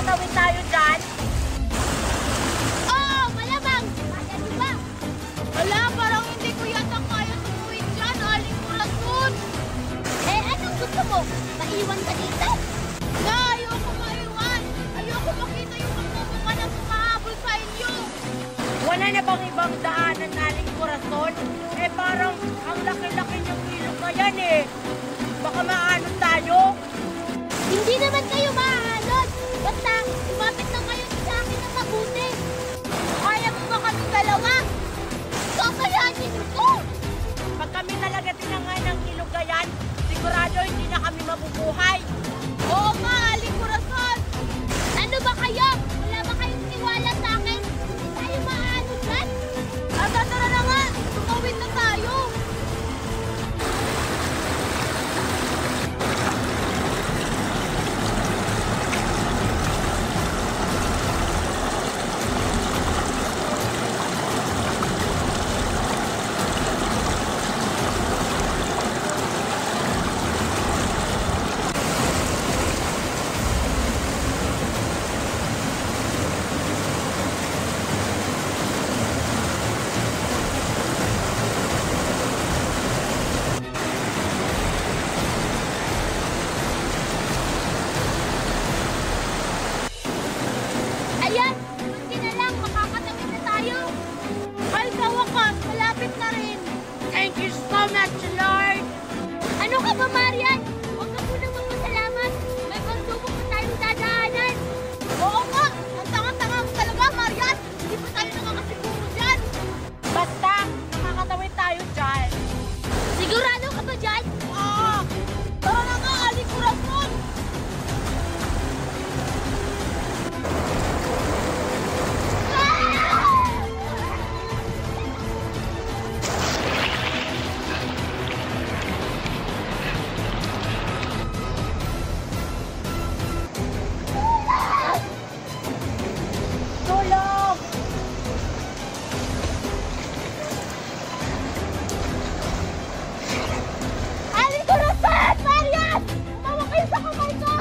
makakatawid tayo dyan? Oo, malamang! Kaya di ba? Wala, parang hindi ko yata kaya tumuwid dyan, Aling Corazon! Eh, anong gusto mo? Maiwan ka dito? Na, ayoko maiwan! Ayoko makita yung magmumukha na pumahabol sa inyo! Wala na bang ibang daanan, Aling Corazon? Eh parang ang laki-laki niyong ilog na yan eh. Baka maanod tayo. Hindi naman kayo maaalon! Basta, lumapit lang kayo sa akin ng mabuti! Kaya mo ba kami dalawa? Kakayanin ko! Pag kami talaga tinangay ng ilog na yan, sigurado hindi na kami mabubuhay. Oo nga, Aling Corazon! Ano ba kayo? Wala ba kayong tiwala sa akin? Hindi tayo maaalon yan? Tara na nga! Tumawid na tayo! Ayan! Kunti na lang, makakatawid na tayo! Ay, sa wakas, malapit na rin! Thank you so much, Lord! Ano ka ba, Marian? Huwag ka munang magpasalamat! May pagsubok pa tayong dadaanan! Oo nga! Ang tanga-tanga mo talaga, Marian! Hindi pa tayo nakakasiguro dyan! Basta, makakatawid tayo dyan. Sigurado ka ba dyan? Oo! Tara na nga, Aling Corazon! Tulong! Aling Corazon! Marian! Umawa kayo sa kamay ko!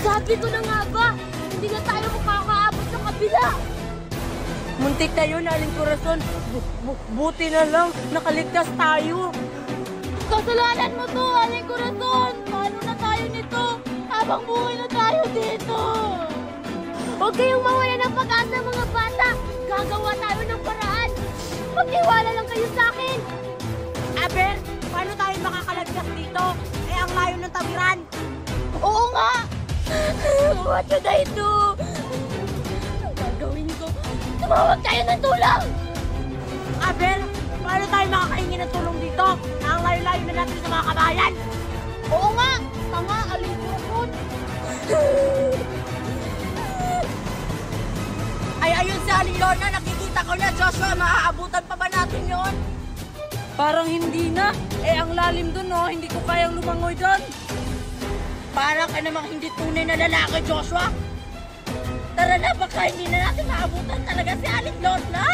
Sabi ko na nga ba, hindi na tayo makakaabot sa kabila! Muntik na yun, Aling Corazon. Buti na lang, nakaligtas tayo. Kasalanan mo to, Aling Corazon! Paano na tayo nito? Habang buhay na tayo dito! Huwag kayong mawala ng pag-asa, mga bata! Gagawa tayo ng paraan! Magtiwala lang kayo sa akin! Aber, paano tayo makakalagtas dito? Eh, ang layo ng tawiran. Oo nga! What should I do? Ang gagawin ko? Tumawag tayo ng tulong! Aber, paano tayo makakahingi ng tulong dito? Ang layo-layo na natin sa mga kabayan. Oo nga! Tanga, Aling Corazon! Ay, ayun si Aling Lorna, nakikita ko na, Joshua, maaabutan pa ba natin yon? Parang hindi na. Eh, ang lalim dun, no? Hindi ko kayang lumangoy dun. Parang ka namang hindi tunay na lalaki, Joshua. Tara na, baka hindi na natin maabutan talaga si Aling Lorna.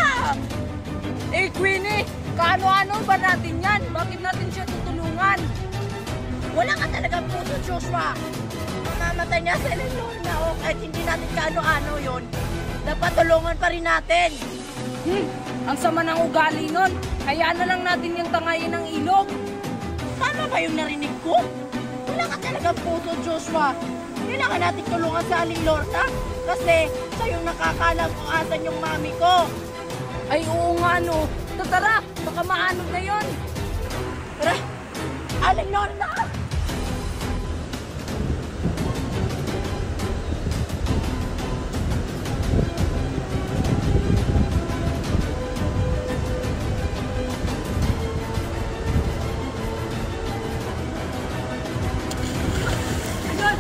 Eh, Queenie, kaano-ano ba natin yan? Bakit natin siya tutulungan? Wala ka talagang puso, Joshua. Mamamatay niya si Aling Lorna, o kahit hindi natin kaano-ano yon. Dapat tulungan pa rin natin. Ang sama ng ugali nun. Hayaan na lang natin yung tangayin ng ilog. Tama ba yung narinig ko? Wala ka talagang puso, Joshua. Kailangan natin tulungan sa Aling Lorna kasi siya yung nakakalam kung asan yung mami ko. Ay, oo nga, no. Tara, baka maanod na yon. Tara, Aling Lorna!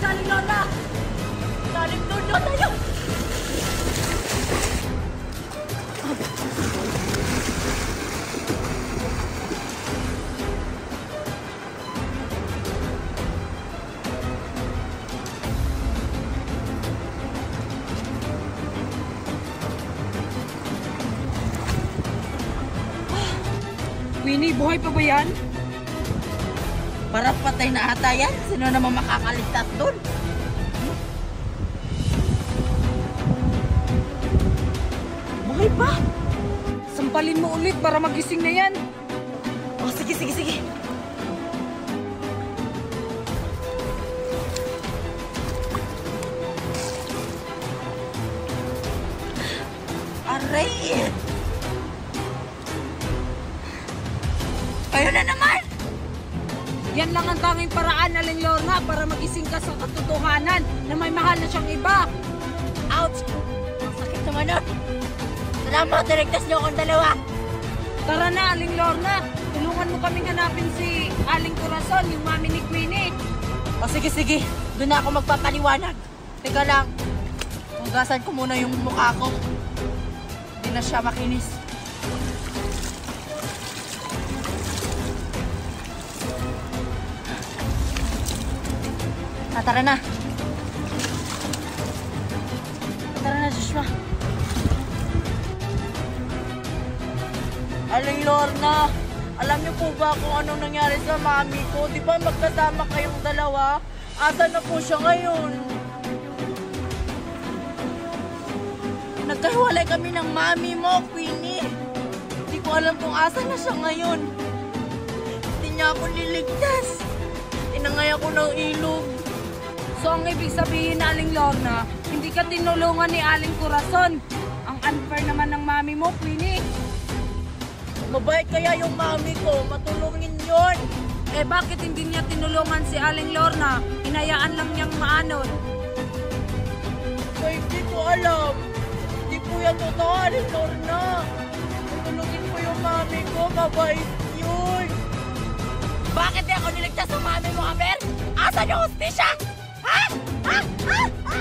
Aling Lorna! Aling Lorna tayo! Winnie, buhay pa ba yan? Para patay na ata yan. Sino naman makakaligtas doon? Buhay pa? Sampalin mo ulit para magising na yan. Oh, sige, sige, sige. Aray! Ayun na naman! Yan lang ang tanging paraan, Aling Lorna, para magising ka sa katotohanan na may mahal na siyang iba. Ouch! Ang sakit naman nun. Salamat, direktas niyo akong dalawa. Tara na, Aling Lorna. Tulungan mo kaming hanapin si Aling Corazon, yung mami ni Queenie. O sige, sige. Doon na ako magpapaliwanag. Teka lang. Hugasan ko muna yung mukha ko. Hindi na siya makinis. Tara na. Tara na, Joshua. Aling Lorna, alam niyo po ba kung anong nangyari sa mami ko? Di ba magkasama kayong dalawa? Asa na po siya ngayon? Nagkahiwalay kami ng mami mo, Queenie. Hindi ko alam kung asa na siya ngayon. Hindi niya ako niligtas. Inangay ako ng ilog. So ang ibig sabihin na, Aling Lorna, hindi ka tinulungan ni Aling Corazon. Ang unfair naman ng mami mo, Queenie. Mabait kaya yung mami ko, matulungin yon. Eh bakit hindi niya tinulungan si Aling Lorna? Hinayaan lang niyang maanon. Ay, hindi ko alam. Hindi po yan totoo, Aling Lorna. Matulungin po yung mami ko, mabait yun. Bakit di ako niligtas sa mami mo, Amer? Asan yung hustisya? Ha? Ha? Ha? Ha?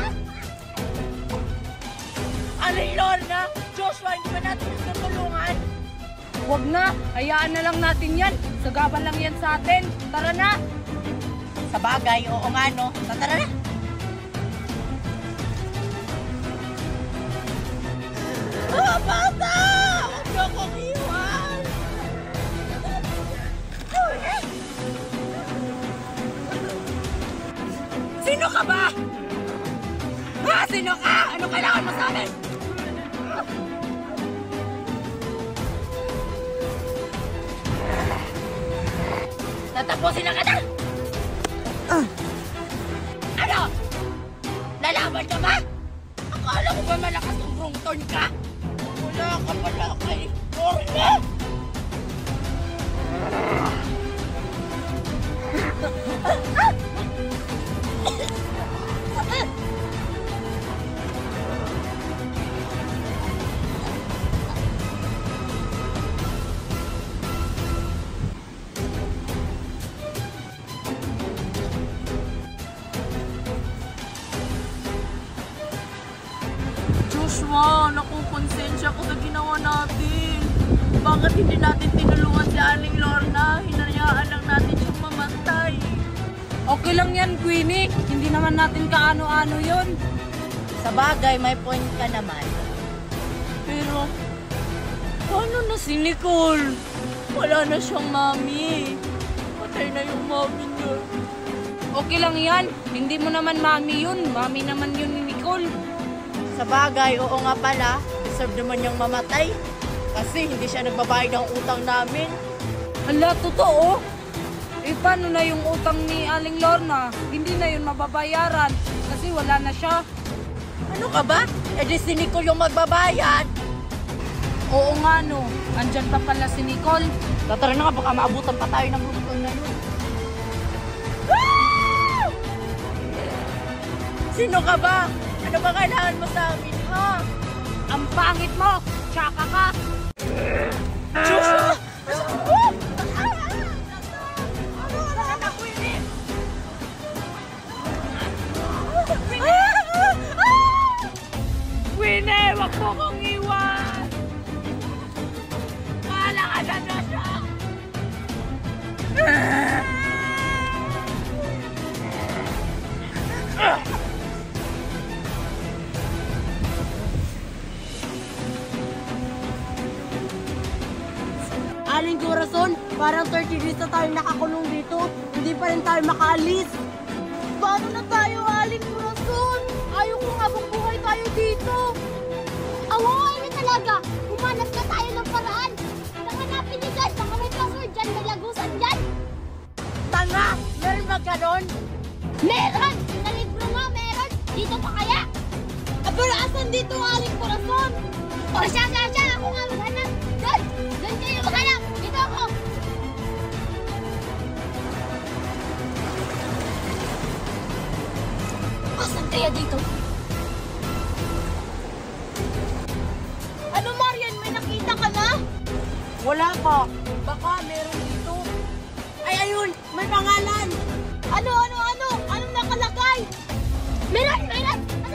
Aling Lorna, Joshua, hindi ba natin tutulungan? Huwag na, hayaan na lang natin yan. Sagaban lang yan sa atin. Tara na. Sa bagay, oo nga no. Tara na. Ah, bata! Huwag niyo akong iwan! Sino ka ba? Ha? Sino ka? Ano kailangan mo sa amin? Tatapusin na kita! Ano? Lalaban ka ba? Akala ko ba malakas ang rungton ka? Wala ka pala kay Lorna! Joshua, nakukonsensya ko sa ginawa natin. Bakit hindi natin tinulungan si Aling Lorna? Hinayaan lang natin siyang mamatay. Okay lang yan, Queenie. Hindi naman natin kaano-ano yun. Sa bagay, may point ka naman. Pero, paano na si Nicole? Wala na siyang mami. Patay na yung mami niya. Okay lang yan. Hindi mo naman mami yun. Mami naman yun ni Nicole. Sa bagay, oo nga pala. Deserve naman niyang mamatay. Kasi hindi siya nagbabayad ng utang namin. Hala, totoo. Eh, paano na yung utang ni Aling Lorna? Hindi na yun mababayaran. Kasi wala na siya. Ano ka ba? Eh di si Nicole yung magbabayad. Oo nga, no. Andyan pa pala si Nicole. Tara na nga, baka maabutan pa tayo ng lungkol na yun. Sino ka ba? Ano ba kailangan mo sa amin, ha? Ang pangit mo! Tsaka ka! Joshua! Queenie, wag mo kong iwan! Wala ka na, Joshua! Aling Corazon, parang 30 days na tayo nakakulong dito. Hindi pa rin tayo makaalis. Paano na tayo, Aling Corazon? Ayaw ko nga buhay tayo dito. Awaway na talaga! Humanap na tayo ng paraan! Nakanapin niyo dyan! Baka may password dyan! May lagusan dyan! Tanga! Meron ba ganon? Meron! Sa libro nga meron! Dito pa kaya? Pero asan dito, Aling Corazon? O siya! Ako nga maghanap! Doon! Doon kayo maghanap! Dito ako! Asan kaya dito? Ano, Marian? May nakita ka na? Wala pa. Baka meron dito. Ay, ayun! May pangalan! Ano? Anong nakalagay? Meron!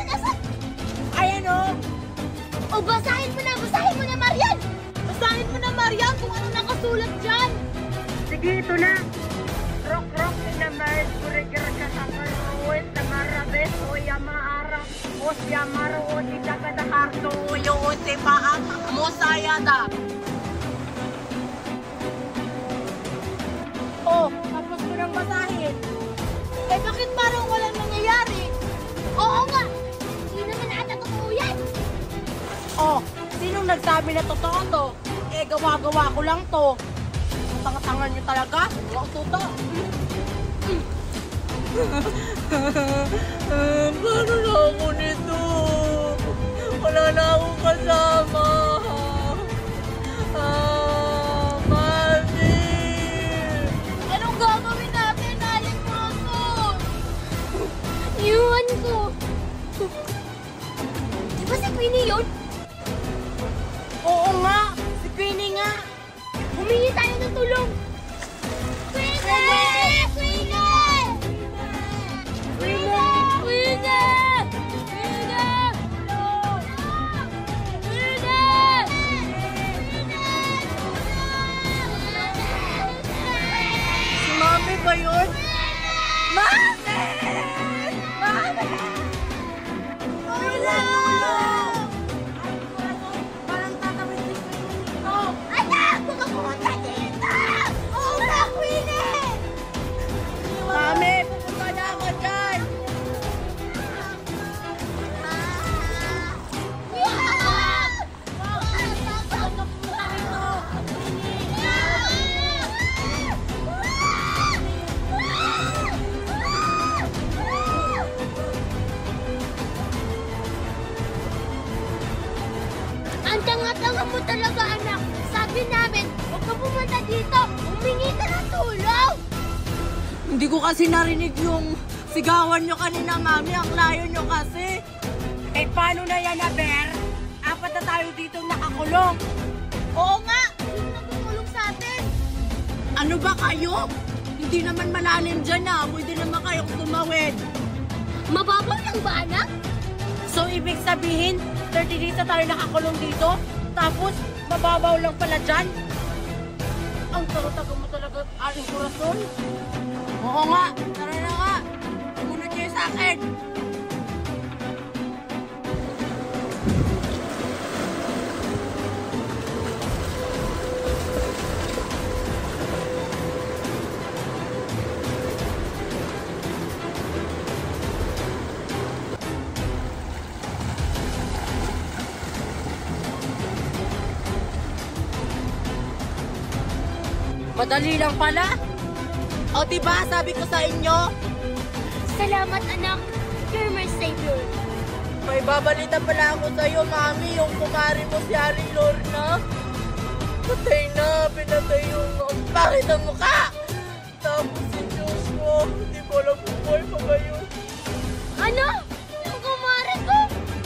Asan? Ay, ano? O basahin mo na, Marian! Basahin mo na, Marian, kung ano nakasulat dyan. Sige, ito na. Rok inamayad kurigar ka sa karawin sa marabes o yamaara o siyamaro o di dagadaharto o yung si paak mo sayada. Oh, tapos ko nang basahin. Eh, bakit parang walang nangyayari? Oo nga! Hindi naman ata totoo yan! Oh, sinong nagsabi na totoo to? Eh, gawa-gawa ko lang to. Ang tanga nyo talaga. Wow, tuto. Paano na ako nito? Wala na akong kasama. Mami! Anong gagawin natin, Aling Corazon? Iwan ko! Di ba si Queenie yun? Oo nga, si Queenie nga. Humingi tayo ng tulong! Queenie! Si Mami ba yun? Mami! Mami! Tulong! Parang tatawid si Queenie dito. Anak! Baka pumunta dito! Oo nga, Queenie! Mami, pupunta na ako dyan. Ang tanga-tanga mo talaga, anak. Sabi namin, huwag ka pumunta dito. Humingi ka ng tulong. Hindi ko kasi narinig yung sigawan nyo kanina, Mami. Ang layo nyo kasi. Eh, paano na yan, Aber? Apat na tayo dito nakakulong. Oo nga! Sino nagtutulong sa atin? Ano ba kayo? Hindi naman malalim dyan na. Pwede naman kayong tumawid. Mababaw lang ba, anak? So, ibig sabihin, 30 days na tayo nakakulong dito? Tapos, mababaw lang pala dyan? Ang tago-tago mo talaga, Aling Corazon. Oo nga, tara na nga. Sumunod kayo sa akin. Madali lang pala. O diba, sabi ko sa inyo, Salamat, anak. You're my savior. may babalita pala ako sa'yo, Mami, yung kumari mo si Aling Lorna. Patay na, pinatay yung pangit ang mukha. Tapos si Joshua, hindi ko alam kung buhay pa ba yun. Ano? Yung kumare ko?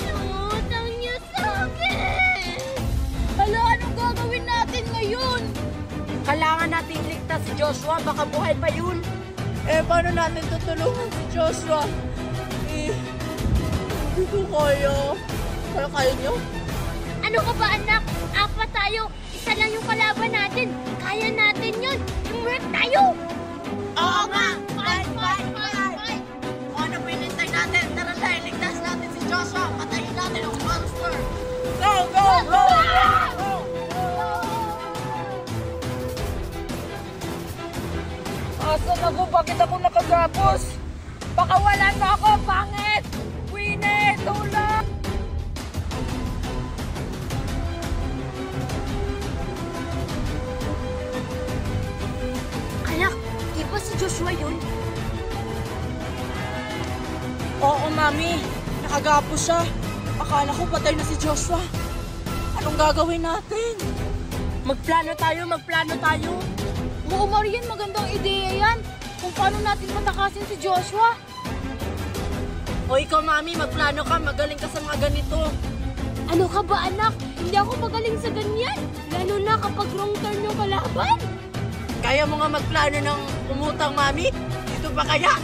Nangutang niya sa akin. Hala, anong gagawin natin ngayon? Kailangan natin iligtas si Joshua, baka buhay pa yun. Eh, paano natin tutulungan si Joshua? Eh, hindi ko kaya. Kaya kaya nyo? Ano ka ba, anak? Apat tayo. Isa lang yung kalaban natin. Kaya natin yun. Teamwork tayo. Oo nga! Fight! O ano pinintay natin? Tara na, iligtas natin si Joshua. Patayin natin ang monster. Go! Bakit ako nakagapos? Pakawalan mo ako, pangit! Queenie, tulong! Anak, di ba si Joshua yun? Oo, Mami. Nakagapos siya. Akala ko patay na si Joshua. Anong gagawin natin? Magplano tayo. Oo, Marian, magandang ideya yan. Kung paano natin matakasin si Joshua. O ikaw, Mami, magplano ka. Magaling ka sa mga ganito. Ano ka ba, anak? Hindi ako magaling sa ganyan. Lalo na kapag wrong turn yung kalaban. Kaya mo nga magplano ng umutang, Mami? Dito pa kaya?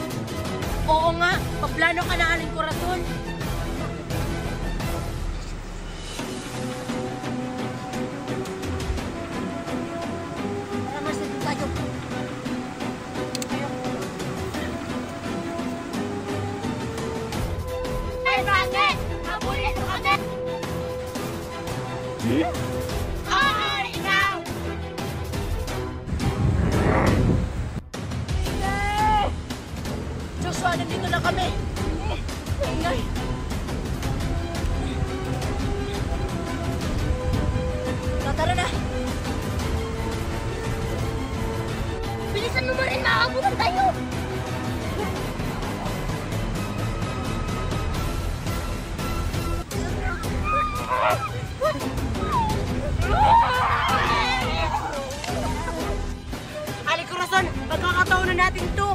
Oo nga, magplano ka na, Aling Corazon. Tara, Mars, nandun tayo. Ay, bakit? Habulin mo kami! Oo, ikaw! Joshua, nandito na kami. Ingay. Tara na. Bilisan mo ba rin, makakabutan tayo! Aling Corazon, pagkakataon na natin to.